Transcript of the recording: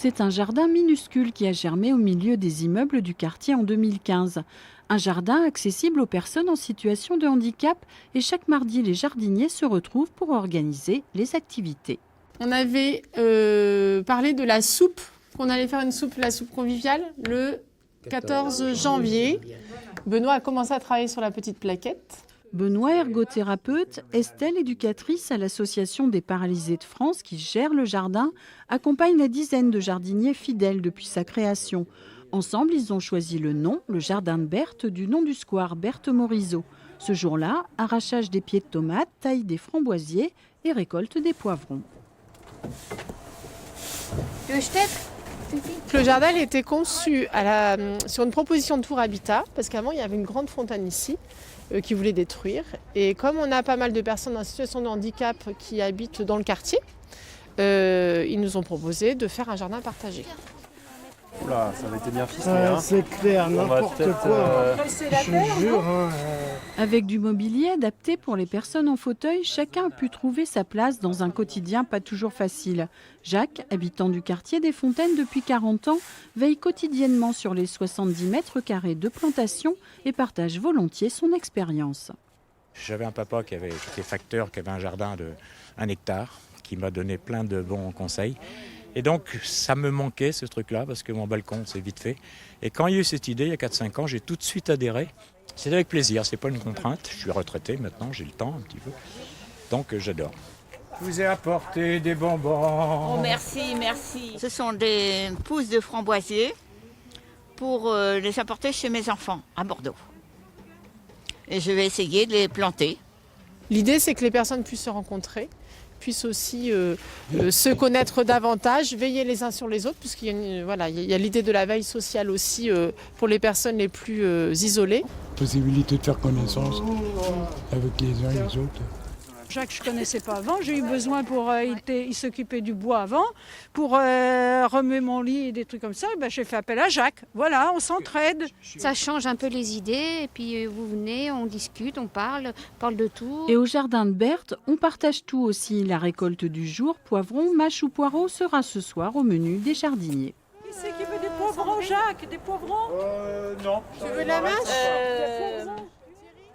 C'est un jardin minuscule qui a germé au milieu des immeubles du quartier en 2015. Un jardin accessible aux personnes en situation de handicap et chaque mardi, les jardiniers se retrouvent pour organiser les activités. On avait parlé de la soupe, qu'on allait faire la soupe conviviale, le 14 janvier. Benoît a commencé à travailler sur la petite plaquette. Benoît, ergothérapeute, Estelle, éducatrice à l'Association des paralysés de France qui gère le jardin, accompagne la dizaine de jardiniers fidèles depuis sa création. Ensemble, ils ont choisi le nom, le jardin de Berthe, du nom du square Berthe Morisot. Ce jour-là, arrachage des pieds de tomates, taille des framboisiers et récolte des poivrons. Le jardin a été conçu sur une proposition de Tour Habitat, parce qu'avant il y avait une grande fontaine ici qui voulait détruire. Et comme on a pas mal de personnes en situation de handicap qui habitent dans le quartier, ils nous ont proposé de faire un jardin partagé. Oula, ça avait été bien ficelé. C'est clair, n'importe quoi. Je jure. Avec du mobilier adapté pour les personnes en fauteuil, chacun a pu trouver sa place dans un quotidien pas toujours facile. Jacques, habitant du quartier des Fontaines depuis 40 ans, veille quotidiennement sur les 70 mètres carrés de plantation et partage volontiers son expérience. J'avais un papa qui était facteur, qui avait un jardin de 1 hectare, qui m'a donné plein de bons conseils. Et donc, ça me manquait ce truc-là, parce que mon balcon, c'est vite fait. Et quand il y a eu cette idée, il y a 4-5 ans, j'ai tout de suite adhéré. C'est avec plaisir, c'est pas une contrainte. Je suis retraité maintenant, j'ai le temps un petit peu. Donc, j'adore. Je vous ai apporté des bonbons. Oh, merci, merci. Ce sont des pousses de framboisiers pour les apporter chez mes enfants à Bordeaux. Et je vais essayer de les planter. L'idée, c'est que les personnes puissent se rencontrer, puissent aussi se connaître davantage, veiller les uns sur les autres, puisqu'il y a l'idée de la veille sociale aussi pour les personnes les plus isolées. Possibilité de faire connaissance avec les uns et les autres. Jacques, je ne connaissais pas avant. J'ai eu besoin il s'occupait du bois avant, pour remuer mon lit et des trucs comme ça. J'ai fait appel à Jacques. Voilà, on s'entraide. Ça change un peu les idées. Et puis vous venez, on discute, on parle de tout. Et au jardin de Berthe, on partage tout aussi. La récolte du jour, poivrons, mâches ou poireaux, sera ce soir au menu des jardiniers. Qui c'est qui veut des poivrons, Jacques? Des poivrons? Non. Tu veux la mâche